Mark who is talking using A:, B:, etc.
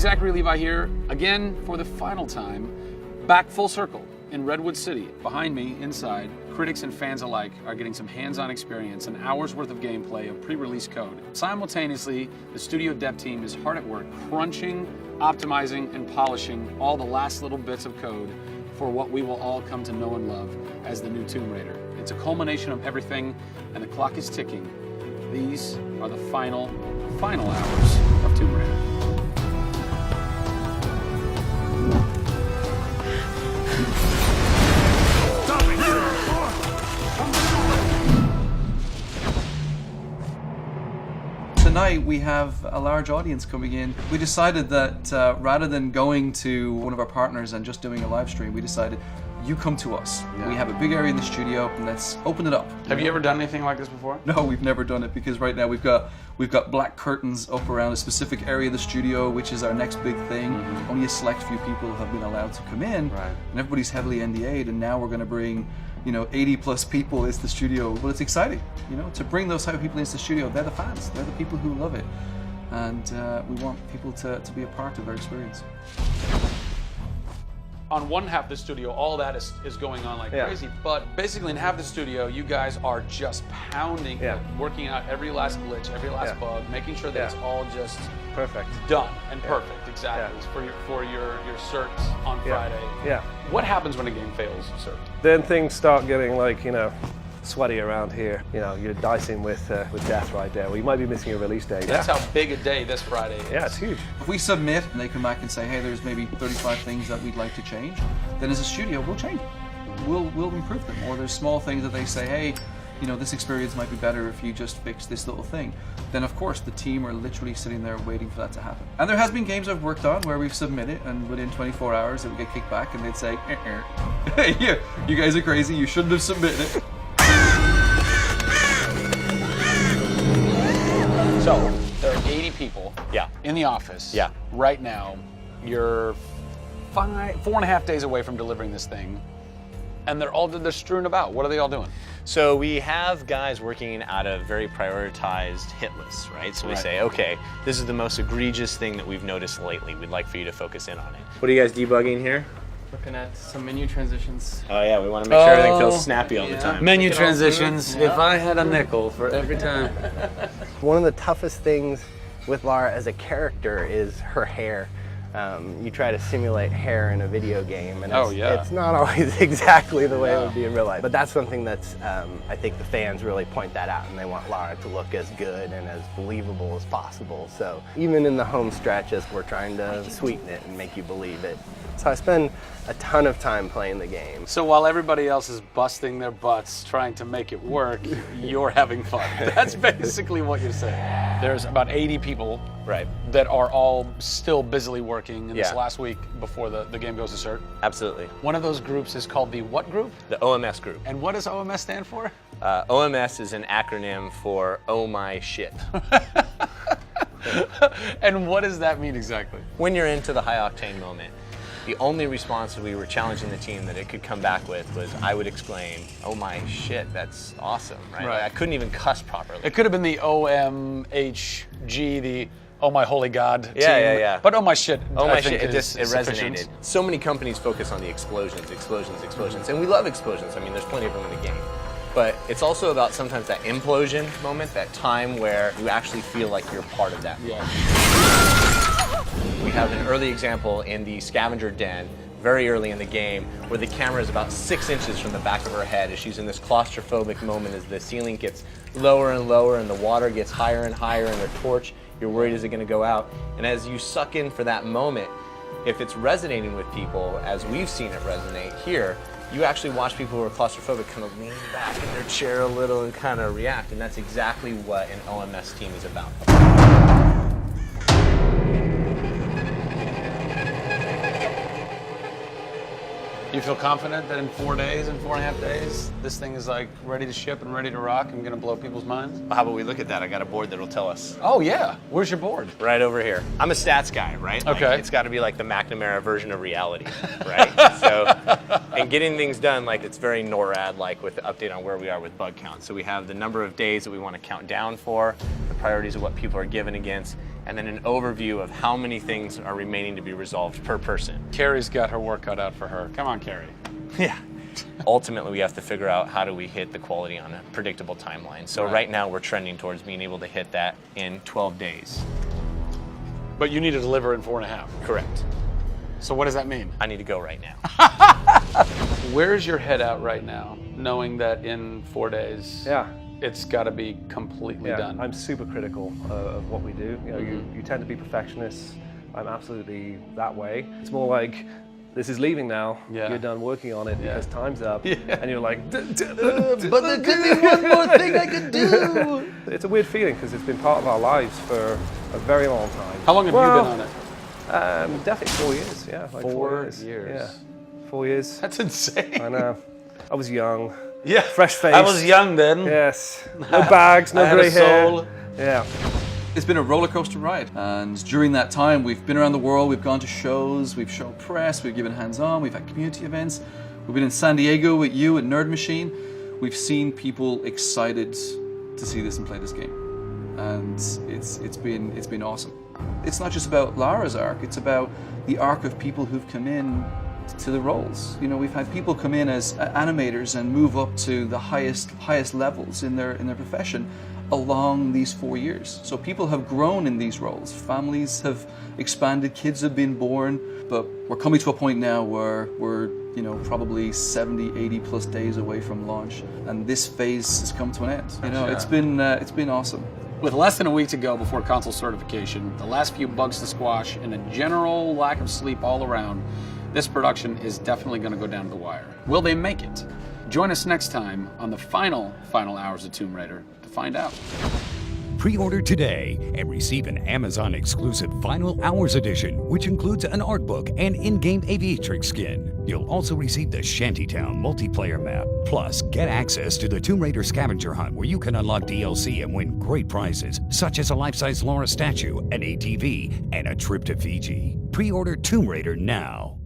A: Zachary Levi here, again for the final time, back full circle in Redwood City. Behind me, inside, critics and fans alike are getting some hands-on experience and hours worth of gameplay of pre-release code. Simultaneously, the studio dev team is hard at work crunching, optimizing, and polishing all the last little bits of code for what we will all come to know and love as the new Tomb Raider. It's a culmination of everything, and the clock is ticking. These are the final hours of Tomb Raider.
B: Tonight we have a large audience coming in. We decided that rather than going to one of our partners and just doing a live stream, we decided you come to us. Yeah. We have a big area in the studio and let's open it up.
A: Have you ever done anything like this before?
B: No, we've never done it because right now we've got black curtains up around a specific area of the studio, which is our next big thing. Only a select few people have been allowed to come in, right. And everybody's heavily NDA'd, and now we're going to bring 80 plus people into the studio. Well, it's exciting, to bring those type of people into the studio. They're the fans, they're the people who love it. And we want people to be a part of their experience.
A: On one half of the studio, all that is going on like crazy, but basically in half the studio, you guys are just pounding, working out every last glitch, every last bug, making sure that it's all just
C: perfect,
A: done and perfect, exactly, for your certs on Friday.
C: Yeah.
A: What happens when a game fails cert?
C: Then things start getting sweaty around here. You're dicing with death right there. Well, you might be missing a release date.
A: That's how big a day this Friday is.
C: Yeah, it's huge.
B: If we submit and they come back and say, hey, there's maybe 35 things that we'd like to change, then as a studio, we'll change them. We'll improve them. Or there's small things that they say, hey, this experience might be better if you just fix this little thing. Then of course the team are literally sitting there waiting for that to happen. And there has been games I've worked on where we've submitted and within 24 hours it would get kicked back and they'd say, hey, yeah, you guys are crazy, you shouldn't have submitted it.
A: So, there are 80 people in the office right now. You're 4.5 days away from delivering this thing, and they're strewn about. What are they all doing?
D: So we have guys working out of very prioritized hit lists, right? So we say, okay, this is the most egregious thing that we've noticed lately. We'd like for you to focus in on it. What are you guys debugging here?
E: Looking at some menu transitions.
D: Oh yeah, we want to make sure everything feels snappy all the time.
A: Menu transitions, if I had a nickel for every time.
F: One of the toughest things with Lara as a character is her hair. You try to simulate hair in a video game, and it's not always exactly the way it would be in real life. But that's something that's, I think the fans really point that out, and they want Lara to look as good and as believable as possible. So even in the home stretches, we're trying to sweeten it and make you believe it. So I spend a ton of time playing the game.
A: So while everybody else is busting their butts trying to make it work, you're having fun. That's basically what you're saying. There's about 80 people that are all still busily working in this last week before the game goes to cert.
D: Absolutely.
A: One of those groups is called the what group?
D: The OMS group.
A: And what does OMS stand for?
D: OMS is an acronym for Oh My Shit.
A: And what does that mean exactly?
D: When you're into the high octane moment, the only response that we were challenging the team that it could come back with was, I would exclaim, oh my shit, that's awesome, right? Like, I couldn't even cuss properly.
A: It could have been the OMHG, the oh my holy god team.
D: Yeah.
A: But oh my shit,
D: oh my
A: I think
D: shit, it resonated.
A: sufficient.
D: So many companies focus on the explosions, and we love explosions. I mean, there's plenty of them in the game. But it's also about sometimes that implosion moment, that time where you actually feel like you're part of that. We have an early example in the scavenger den, very early in the game, where the camera is about 6 inches from the back of her head as she's in this claustrophobic moment as the ceiling gets lower and lower and the water gets higher and higher and her torch, you're worried, is it going to go out? And as you suck in for that moment, if it's resonating with people, as we've seen it resonate here, you actually watch people who are claustrophobic kind of lean back in their chair a little and kind of react, and that's exactly what an OMS team is about.
A: You feel confident that in 4 days, in 4.5 days, this thing is like ready to ship and ready to rock and gonna blow people's minds?
D: Well, how about we look at that? I got a board that'll tell us.
A: Oh yeah, where's your board?
D: Right over here. I'm a stats guy, right?
A: Okay.
D: Like, it's gotta be like the McNamara version of reality, right? So, and getting things done, like it's very NORAD-like with the update on where we are with bug count. So we have the number of days that we wanna count down for, the priorities of what people are given against, and then an overview of how many things are remaining to be resolved per person.
A: Carrie's got her work cut out for her. Come on, Carrie.
D: Yeah. Ultimately, we have to figure out how do we hit the quality on a predictable timeline. So right now, we're trending towards being able to hit that in 12 days.
A: But you need to deliver in 4.5.
D: Correct.
A: So what does that mean?
D: I need to go right now.
A: Where's your head at right now, knowing that in 4 days,
C: Yeah.
A: it's got to be completely done?
C: I'm super critical of what we do. You know, you tend to be perfectionists. I'm absolutely that way. It's more like, this is leaving now.
A: Yeah.
C: You're done working on it because time's up.
A: Yeah.
C: And you're like,
A: But there could be one more thing I could do.
C: It's a weird feeling because it's been part of our lives for a very long time.
A: How long have you been on it?
C: Definitely 4 years. Yeah, like
A: 4 years.
C: Yeah, 4 years.
A: That's insane.
C: I know. I was young.
A: Yeah.
C: Fresh face.
A: I was young then.
C: Yes. No bags, no
A: I had
C: grey
A: a
C: hair.
A: soul.
C: Yeah.
B: It's been a roller coaster ride, and during that time we've been around the world, we've gone to shows, we've shown press, we've given hands-on, we've had community events, we've been in San Diego with you at Nerd Machine. We've seen people excited to see this and play this game, and it's been awesome. It's not just about Lara's arc, it's about the arc of people who've come in to the roles. You know, we've had people come in as animators and move up to the highest levels in their profession along these 4 years. So people have grown in these roles. Families have expanded, kids have been born, but we're coming to a point now where we're, you know, probably 70, 80 plus days away from launch, and this phase has come to an end. You know, it's been awesome.
A: With less than a week to go before console certification, the last few bugs to squash, and a general lack of sleep all around, this production is definitely going to go down to the wire. Will they make it? Join us next time on the final hours of Tomb Raider to find out.
G: Pre-order today and receive an Amazon exclusive Final Hours edition, which includes an art book and in-game aviatrix skin. You'll also receive the Shantytown multiplayer map. Plus, get access to the Tomb Raider scavenger hunt, where you can unlock DLC and win great prizes, such as a life-size Laura statue, an ATV, and a trip to Fiji. Pre-order Tomb Raider now.